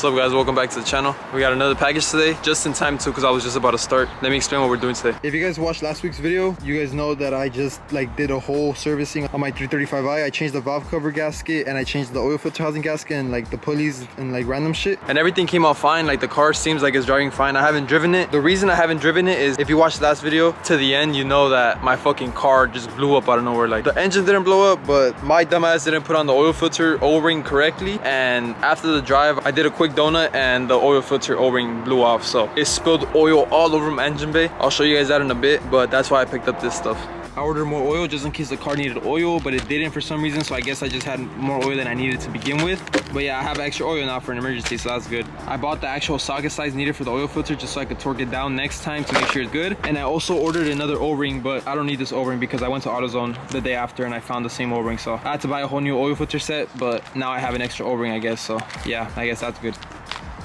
What's up guys, welcome back to the channel. We got another package today, just in time too, because I was just about to start. Let me explain what we're doing today. If you guys watched last week's video, you guys know that I just did a whole servicing on my 335i. I changed the valve cover gasket and I changed the oil filter housing gasket and the pulleys and random shit. And everything came out fine. The car seems like it's driving fine. I haven't driven it. The reason I haven't driven it is if you watched the last video to the end, you know that my fucking car just blew up out of nowhere. The engine didn't blow up, but my dumbass didn't put on the oil filter O-ring correctly. And after the drive, I did a quick donut and the oil filter O-ring blew off. So it spilled oil all over my engine bay. I'll show you guys that in a bit, but that's why I picked up this stuff. I ordered more oil just in case the car needed oil, but it didn't for some reason, so I guess I just had more oil than I needed to begin with. But yeah, I have extra oil now for an emergency, so that's good. I bought the actual socket size needed for the oil filter just so I could torque it down next time to make sure it's good. And I also ordered another O-ring, but I don't need this O-ring because I went to AutoZone the day after and I found the same O-ring. So I had to buy a whole new oil filter set, but now I have an extra O-ring, I guess. So yeah, I guess that's good.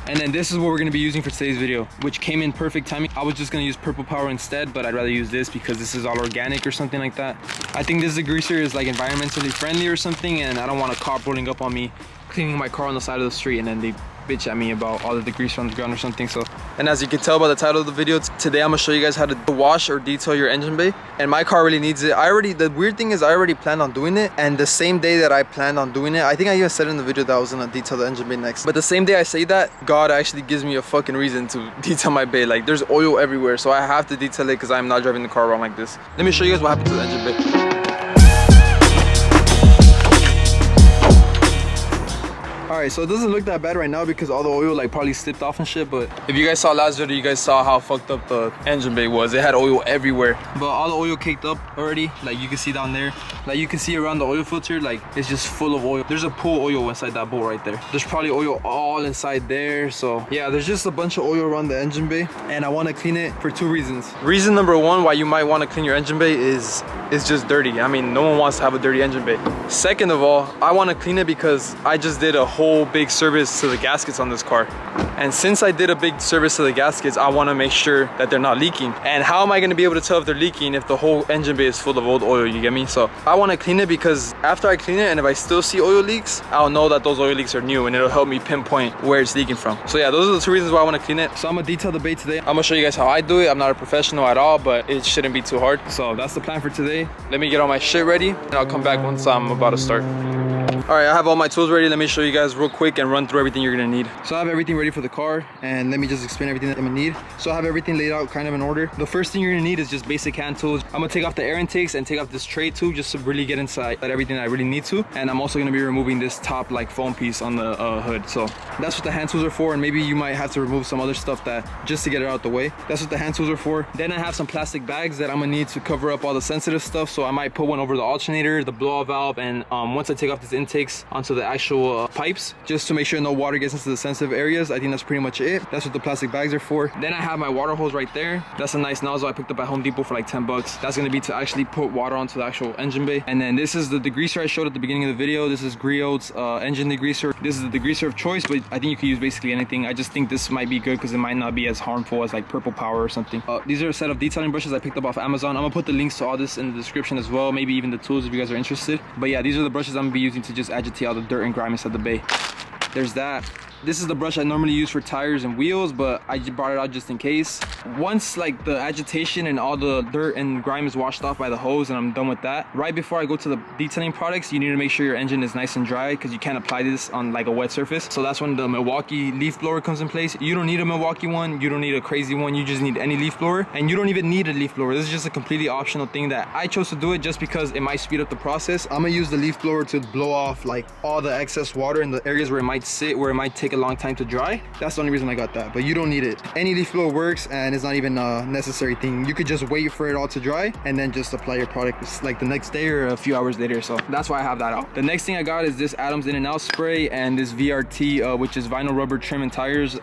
And then this is what we're going to be using for today's video, which came in perfect timing. I was just going to use Purple Power instead, but I'd rather use this because this is all organic or something like that. I think this degreaser is environmentally friendly or something, and I don't want a cop rolling up on me cleaning my car on the side of the street and then they bitch at me about all the degreaser on the ground or something. So, and as you can tell by the title of the video, today I'm gonna show you guys how to wash or detail your engine bay. And my car really needs it. The weird thing is I already planned on doing it, and the same day that I planned on doing it, I think I even said in the video that I was gonna detail the engine bay next, but the same day I say that, God actually gives me a fucking reason to detail my bay. There's oil everywhere, so I have to detail it because I'm not driving the car around like this. Let me show you guys what happened to the engine bay. Alright, so it doesn't look that bad right now because all the oil probably slipped off and shit, but if you guys saw last video, you guys saw how fucked up the engine bay was. It had oil everywhere, but all the oil caked up already. You can see down there, you can see around the oil filter, it's just full of oil. There's a pool of oil inside that bowl right there. There's probably oil all inside there. So yeah, there's just a bunch of oil around the engine bay, and I want to clean it for two reasons. Reason number one why you might want to clean your engine bay is it's just dirty. I mean, no one wants to have a dirty engine bay. Second of all, I want to clean it because I just did a whole big service to the gaskets on this car, and since I did a big service to the gaskets, I want to make sure that they're not leaking. And how am I going to be able to tell if they're leaking if the whole engine bay is full of old oil? You get me? So I want to clean it because after I clean it, and if I still see oil leaks, I'll know that those oil leaks are new, and it'll help me pinpoint where it's leaking from. So yeah, those are the two reasons why I want to clean it. So I'm gonna detail the bay today. I'm gonna show you guys how I do it. I'm not a professional at all, but it shouldn't be too hard. So that's the plan for today. Let me get all my shit ready, and I'll come back once I'm about to start. All right, I have all my tools ready. Let me show you guys real quick and run through everything you're gonna need. So I have everything ready for the car, and let me just explain everything that I'm gonna need. So I have everything laid out kind of in order. The first thing you're gonna need is just basic hand tools. I'm gonna take off the air intakes and take off this tray too, just to really get inside everything that I really need to. And I'm also gonna be removing this top foam piece on the hood. So that's what the hand tools are for, and maybe you might have to remove some other stuff just to get it out the way. That's what the hand tools are for. Then I have some plastic bags that I'm gonna need to cover up all the sensitive stuff. So I might put one over the alternator, the blow-off valve, and once I take off these intakes onto the actual pipes, just to make sure no water gets into the sensitive areas. I think that's pretty much it. That's what the plastic bags are for. Then I have my water hose right there. That's a nice nozzle I picked up at Home Depot for 10 bucks. That's gonna be to actually put water onto the actual engine bay. And then this is the degreaser I showed at the beginning of the video. This is Griots engine degreaser. This is the degreaser of choice, but I think you can use basically anything. I just think this might be good because it might not be as harmful as Purple Power or something. These are a set of detailing brushes I picked up off Amazon. I'm gonna put the links to all this in the description as well, maybe even the tools if you guys are interested. But yeah, these are the brushes I'm gonna be using to just agitate all the dirt and grime inside the bay. There's that. This is the brush I normally use for tires and wheels, but I just brought it out just in case. Once the agitation and all the dirt and grime is washed off by the hose and I'm done with that, right before I go to the detailing products, you need to make sure your engine is nice and dry because you can't apply this on a wet surface. So that's when the Milwaukee leaf blower comes in place. You don't need a Milwaukee one, you don't need a crazy one, you just need any leaf blower, and you don't even need a leaf blower. This is just a completely optional thing that I chose to do it just because it might speed up the process. I'm gonna use the leaf blower to blow off all the excess water in the areas where it might sit, where it might take a long time to dry. That's the only reason I got that, but you don't need it. Any leaf blower works, and it's not even a necessary thing. You could just wait for it all to dry and then just apply your product the next day or a few hours later. So that's why I have that out. The next thing I got is this Adams In and Out spray and this VRT, which is vinyl rubber trim and tires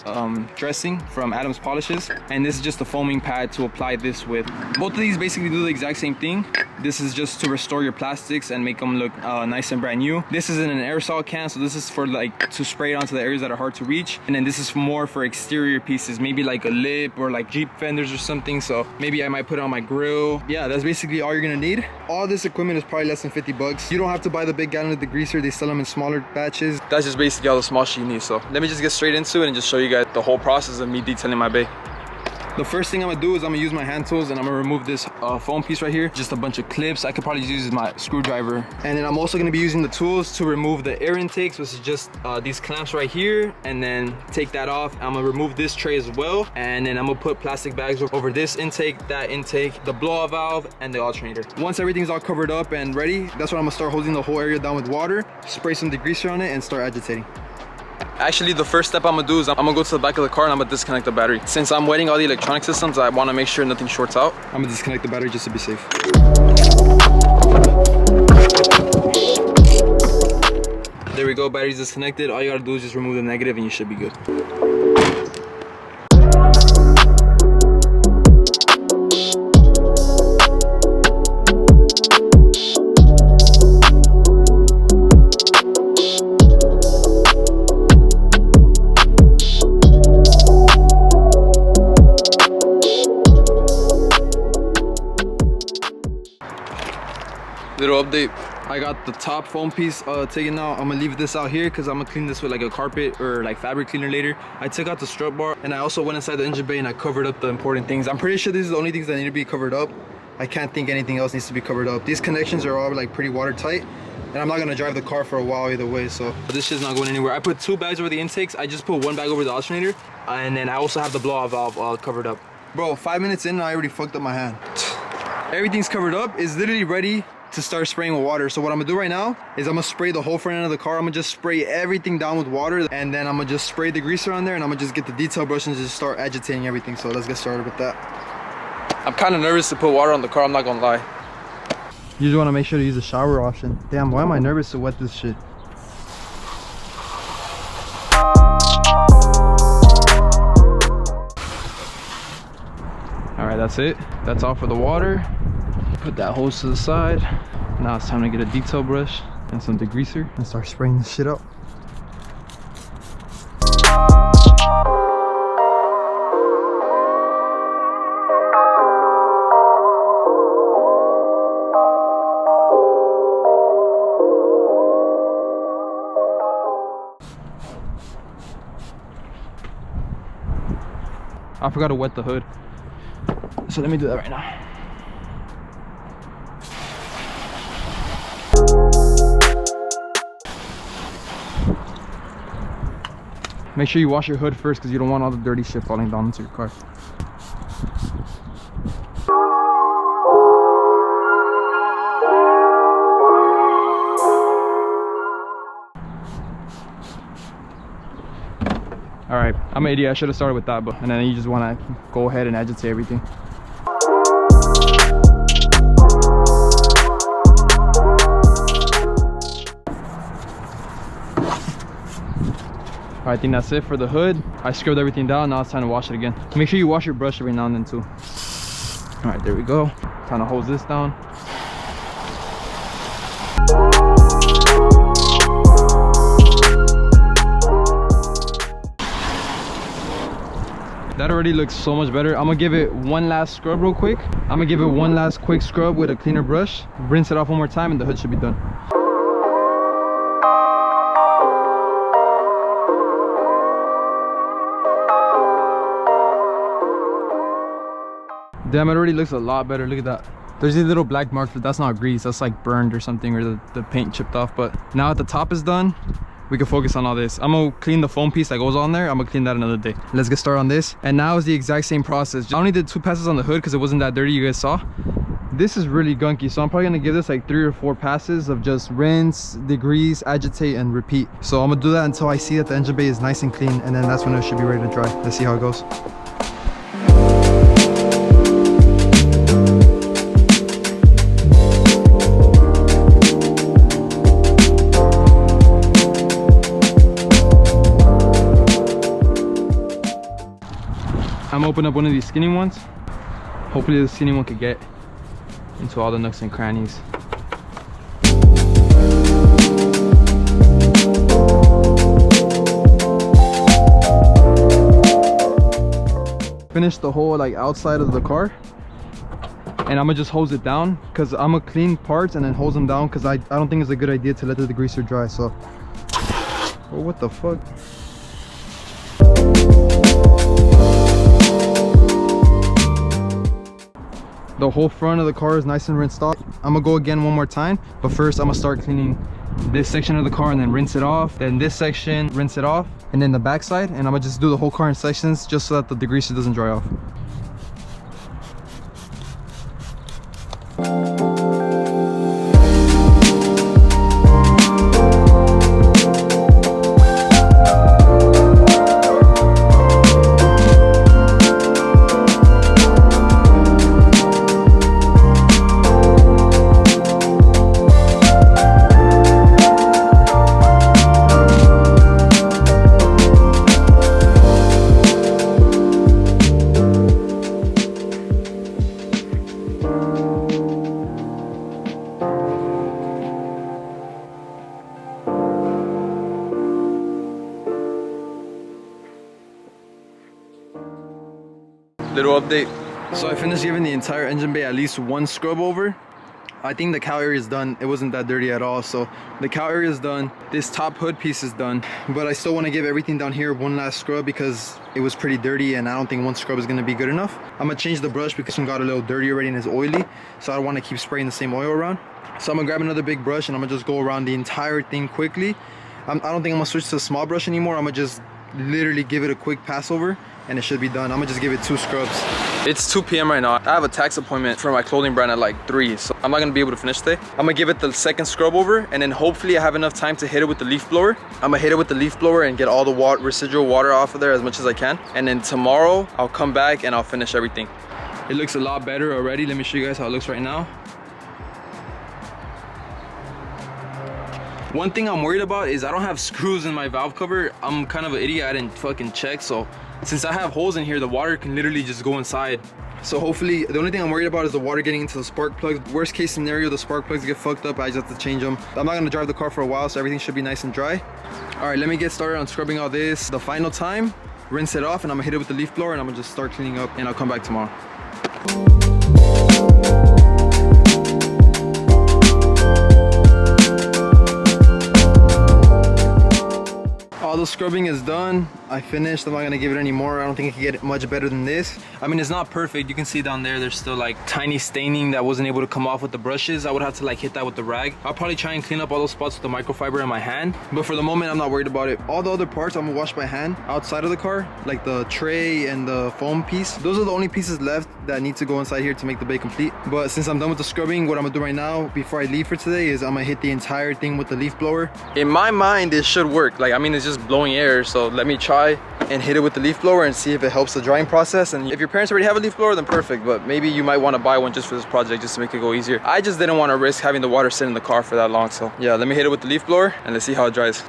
dressing from Adams Polishes. And this is just a foaming pad to apply this with. Both of these basically do the exact same thing, This is just to restore your plastics and make them look nice and brand new. This is in an aerosol can, so this is for like to spray it onto the areas that are hard to reach. And then this is more for exterior pieces, maybe like a lip or like Jeep fenders or something. So maybe I might put it on my grill. Yeah, that's basically all you're gonna need. All this equipment is probably less than 50 bucks. You don't have to buy the big gallon of degreaser. They sell them in smaller batches. That's just basically all the small shit you need. So let me just get straight into it and just show you guys the whole process of me detailing my bay. The first thing I'm gonna do is I'm gonna use my hand tools and I'm gonna remove this foam piece right here. Just a bunch of clips. I could probably use my screwdriver. And then I'm also gonna be using the tools to remove the air intakes, which is just these clamps right here. And then take that off. I'm gonna remove this tray as well. And then I'm gonna put plastic bags over this intake, that intake, the blowout valve, and the alternator. Once everything's all covered up and ready, that's when I'm gonna start holding the whole area down with water, spray some degreaser on it, and start agitating. Actually, the first step I'm gonna do is I'm gonna go to the back of the car and I'm gonna disconnect the battery. Since I'm wetting all the electronic systems, I wanna make sure nothing shorts out. I'm gonna disconnect the battery just to be safe. There we go, battery's disconnected. All you gotta do is just remove the negative and you should be good. Little update, I got the top foam piece taken out. I'm gonna leave this out here because I'm gonna clean this with like a carpet or like fabric cleaner later. I took out the strut bar and I also went inside the engine bay and I covered up the important things. I'm pretty sure these are the only things that need to be covered up. I can't think anything else needs to be covered up. These connections are all like pretty watertight and I'm not gonna drive the car for a while either way, so this shit's not going anywhere. I put 2 bags over the intakes. I just put 1 bag over the alternator and then I also have the blowout valve all covered up. Bro, 5 minutes in and I already fucked up my hand. Everything's covered up. It's literally ready to start spraying with water. So what I'm gonna do right now is I'm gonna spray the whole front end of the car. I'm gonna just spray everything down with water and then I'm gonna just spray the degreaser on there and I'm gonna just get the detail brush and just start agitating everything. So let's get started with that. I'm kind of nervous to put water on the car, I'm not gonna lie. You just wanna make sure to use the shower option. Damn, why am I nervous to wet this shit? All right, that's it. That's all for the water. Put that hose to the side. Now it's time to get a detail brush and some degreaser and start spraying this shit up. I forgot to wet the hood, so let me do that right now. Make sure you wash your hood first because you don't want all the dirty shit falling down into your car. All right, I'm an idiot. I should have started with that, and then you just want to go ahead and agitate everything. I think that's it for the hood. I scrubbed everything down. Now it's time to wash it again. Make sure you wash your brush every now and then too. All right, there we go. Time to hose this down. That already looks so much better. I'm gonna give it one last scrub real quick. I'm gonna give it one last quick scrub with a cleaner brush. Rinse it off one more time and the hood should be done. Damn, it already looks a lot better. Look at that. There's these little black marks, but that's not grease. That's like burned or something, or the paint chipped off. But now that the top is done, we can focus on all this. I'm gonna clean the foam piece that goes on there. I'm gonna clean that another day. Let's get started on this. And now is the exact same process. I only did 2 passes on the hood because it wasn't that dirty, you guys saw. This is really gunky, so I'm probably gonna give this like 3 or 4 passes of just rinse, degrease, agitate, and repeat. So I'm gonna do that until I see that the engine bay is nice and clean, and then that's when it should be ready to dry. Let's see how it goes. I'm gonna open up one of these skinny ones. Hopefully the skinny one could get. into all the nooks and crannies. Finish the whole like outside of the car, and I'm gonna just hose it down because I'm gonna clean parts and then hose them down because I don't think it's a good idea to let the degreaser dry. So, oh, what the fuck? The whole front of the car is nice and rinsed off. I'm gonna go again one more time, but first I'm gonna start cleaning this section of the car and then rinse it off, then this section, rinse it off, and then the back side, and I'm gonna just do the whole car in sections just so that the degreaser doesn't dry off. Little update. So I finished giving the entire engine bay at least one scrub over. I think the cowl area is done. It wasn't that dirty at all. So the cowl area is done. This top hood piece is done. But I still want to give everything down here one last scrub because it was pretty dirty and I don't think one scrub is going to be good enough. I'm going to change the brush because it got a little dirty already and it's oily. So I don't want to keep spraying the same oil around. So I'm going to grab another big brush and I'm going to just go around the entire thing quickly. I don't think I'm going to switch to a small brush anymore. I'm going to just literally give it a quick pass over and it should be done. I'm gonna just give it 2 scrubs. It's 2 p.m. right now. I have a tax appointment for my clothing brand at like 3, so I'm not gonna be able to finish today. I'm gonna give it the second scrub over and then hopefully I have enough time to hit it with the leaf blower. I'm gonna hit it with the leaf blower and get all the residual water off of there as much as I can. And then tomorrow I'll come back and I'll finish everything. It looks a lot better already. Let me show you guys how it looks right now. One thing I'm worried about is I don't have screws in my valve cover. I'm kind of an idiot, I didn't fucking check. So since I have holes in here, the water can literally just go inside. So hopefully, the only thing I'm worried about is the water getting into the spark plugs. Worst case scenario, the spark plugs get fucked up. I just have to change them. I'm not gonna drive the car for a while, so everything should be nice and dry. All right, let me get started on scrubbing all this. The final time, rinse it off and I'm gonna hit it with the leaf blower and I'm gonna just start cleaning up and I'll come back tomorrow. All the scrubbing is done. I finished. I'm not gonna give it any more. I don't think it can get much better than this. I mean, it's not perfect. You can see down there, there's still like tiny staining that wasn't able to come off with the brushes. I would have to like hit that with the rag. I'll probably try and clean up all those spots with the microfiber in my hand. But for the moment, I'm not worried about it. All the other parts, I'm gonna wash by hand outside of the car, like the tray and the foam piece. Those are the only pieces left that need to go inside here to make the bay complete. But since I'm done with the scrubbing, what I'm gonna do right now before I leave for today is I'm gonna hit the entire thing with the leaf blower. In my mind, it should work. Like, I mean, it's just blowing air, so let me try and hit it with the leaf blower and see if it helps the drying process. And if your parents already have a leaf blower, then perfect, but maybe you might want to buy one just for this project, just to make it go easier. I just didn't want to risk having the water sit in the car for that long, so yeah, let me hit it with the leaf blower and let's see how it dries.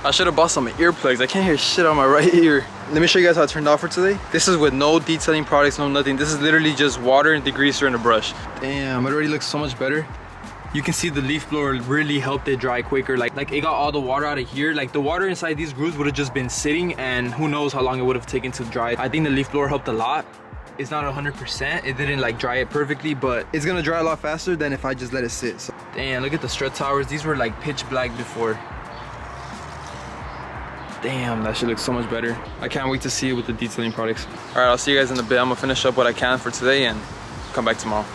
I should have bought some earplugs. I can't hear shit on my right ear. Let me show you guys how it turned out for today. This is with no detailing products, no nothing. This is literally just water and degreaser and a brush. Damn, it already looks so much better. You can see the leaf blower really helped it dry quicker. Like it got all the water out of here. Like the water inside these grooves would have just been sitting and who knows how long it would have taken to dry. I think the leaf blower helped a lot. It's not 100%. It didn't like dry it perfectly, but it's gonna dry a lot faster than if I just let it sit. So, damn, look at the strut towers. These were like pitch black before. Damn, that shit looks so much better. I can't wait to see it with the detailing products. All right, I'll see you guys in a bit. I'm gonna finish up what I can for today and come back tomorrow.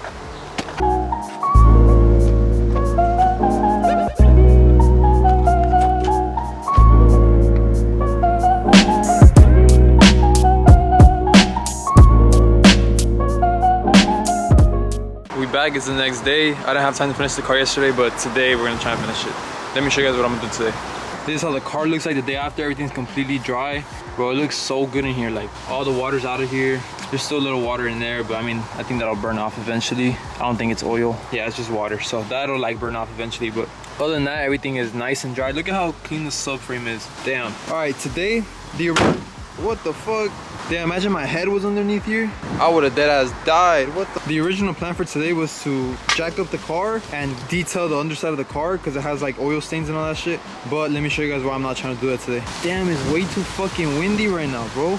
We back, it's the next day. I didn't have time to finish the car yesterday, but today we're gonna try and finish it. Let me show you guys what I'm gonna do today. This is how the car looks like the day after. Everything's completely dry. Bro, it looks so good in here. Like all the water's out of here. There's still a little water in there, but I mean, I think that'll burn off eventually. I don't think it's oil. Yeah, it's just water. So that'll like burn off eventually. But other than that, everything is nice and dry. Look at how clean the subframe is. Damn. All right, today, what the fuck? Damn, imagine my head was underneath here. I would have dead ass died. What the original plan for today was to jack up the car and detail the underside of the car because it has like oil stains and all that shit. But let me show you guys why I'm not trying to do that today. Damn, it's way too fucking windy right now, bro.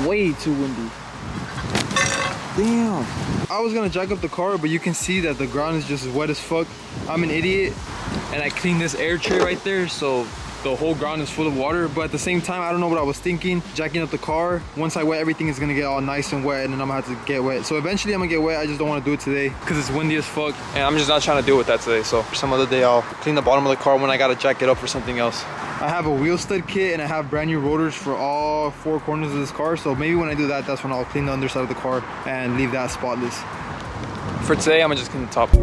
Way too windy. Damn. I was gonna jack up the car, but you can see that the ground is just wet as fuck. I'm an idiot and I cleaned this air tray right there, so the whole ground is full of water. But at the same time, I don't know what I was thinking jacking up the car. Once I wet, everything is gonna get all nice and wet, and then I'm gonna have to get wet. So eventually I'm gonna get wet. I just don't want to do it today because it's windy as fuck, and I'm just not trying to deal with that today. So some other day I'll clean the bottom of the car when I gotta jack it up for something else. I have a wheel stud kit and I have brand new rotors for all 4 corners of this car. So maybe when I do that, that's when I'll clean the underside of the car and leave that spotless. For today, I'm gonna just clean the top.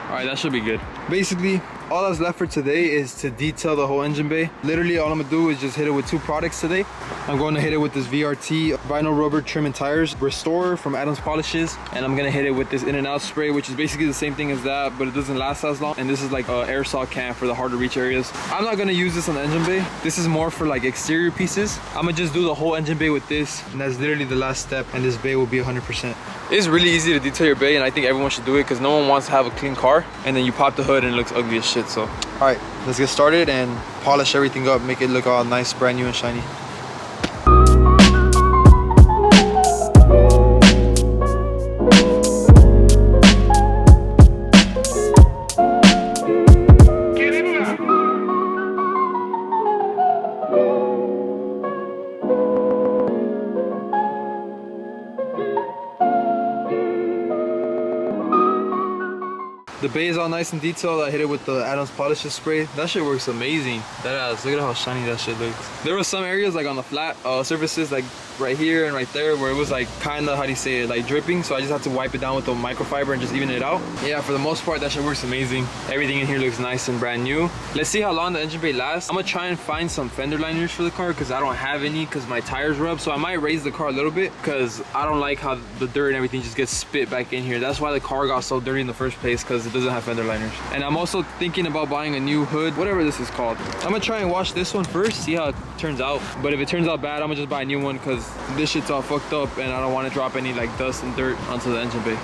Alright, that should be good. Basically, all that's left for today is to detail the whole engine bay. Literally, all I'm gonna do is just hit it with 2 products today. I'm going to hit it with this VRT vinyl rubber trim and tires Restore from Adams Polishes, and I'm gonna hit it with this in and out spray, which is basically the same thing as that, but it doesn't last as long. And this is like an aerosol can for the hard to reach areas. I'm not gonna use this on the engine bay. This is more for like exterior pieces. I'm gonna just do the whole engine bay with this, and that's literally the last step, and this bay will be 100%. It's really easy to detail your bay, and I think everyone should do it because no one wants to have a clean car and then you pop the hood and it looks ugly as shit. So all right, let's get started and polish everything up, make it look all nice, brand new and shiny. The bay is all nice and detailed. I hit it with the Adams Polishes spray. That shit works amazing. Look at how shiny that shit looks. There were some areas like on the flat surfaces, like right here and right there, where it was like kind of, how do you say it, like dripping. So I just had to wipe it down with the microfiber and just even it out. Yeah, for the most part, that shit works amazing. Everything in here looks nice and brand new. Let's see how long the engine bay lasts. I'm gonna try and find some fender liners for the car because I don't have any because my tires rub. So I might raise the car a little bit because I don't like how the dirt and everything just gets spit back in here. That's why the car got so dirty in the first place, because it doesn't have fender liners. And I'm also thinking about buying a new hood, whatever this is called. I'm gonna try and wash this one first, see how it turns out. But if it turns out bad, I'm gonna just buy a new one because this shit's all fucked up and I don't want to drop any like dust and dirt onto the engine bay.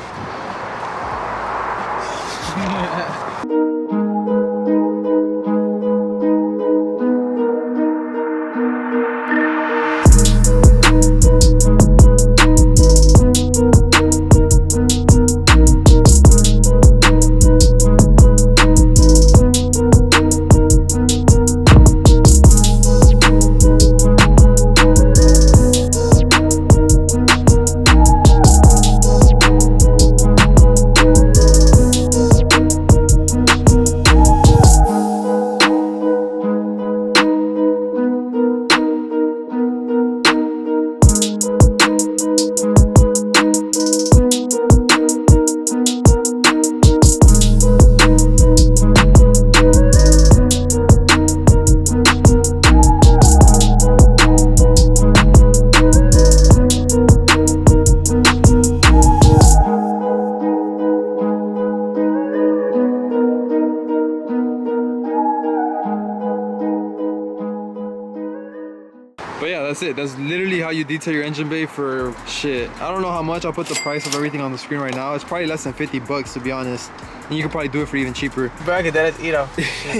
But yeah, that's it. That's literally how you detail your engine bay for shit. I don't know how much. I'll put the price of everything on the screen right now. It's probably less than 50 bucks to be honest. And you could probably do it for even cheaper. Bracket that is Edo.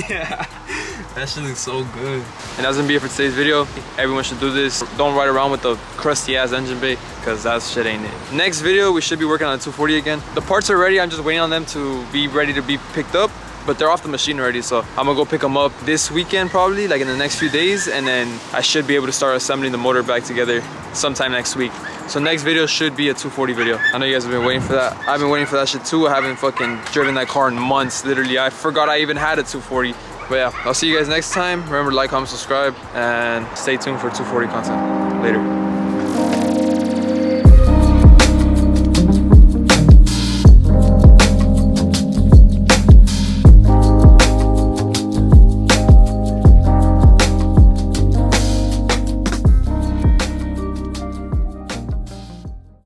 Yeah. That shit looks so good. And that's gonna be it for today's video. Everyone should do this. Don't ride around with the crusty ass engine bay because that shit ain't it. Next video, we should be working on a 240 again. The parts are ready. I'm just waiting on them to be ready to be picked up. But they're off the machine already, so I'm gonna go pick them up this weekend probably, like in the next few days, and then I should be able to start assembling the motor back together sometime next week. So next video should be a 240 video. I know you guys have been waiting for that. I've been waiting for that shit too. I haven't fucking driven that car in months, literally. I forgot I even had a 240. But yeah, I'll see you guys next time. Remember to like, comment, subscribe, and stay tuned for 240 content. Later.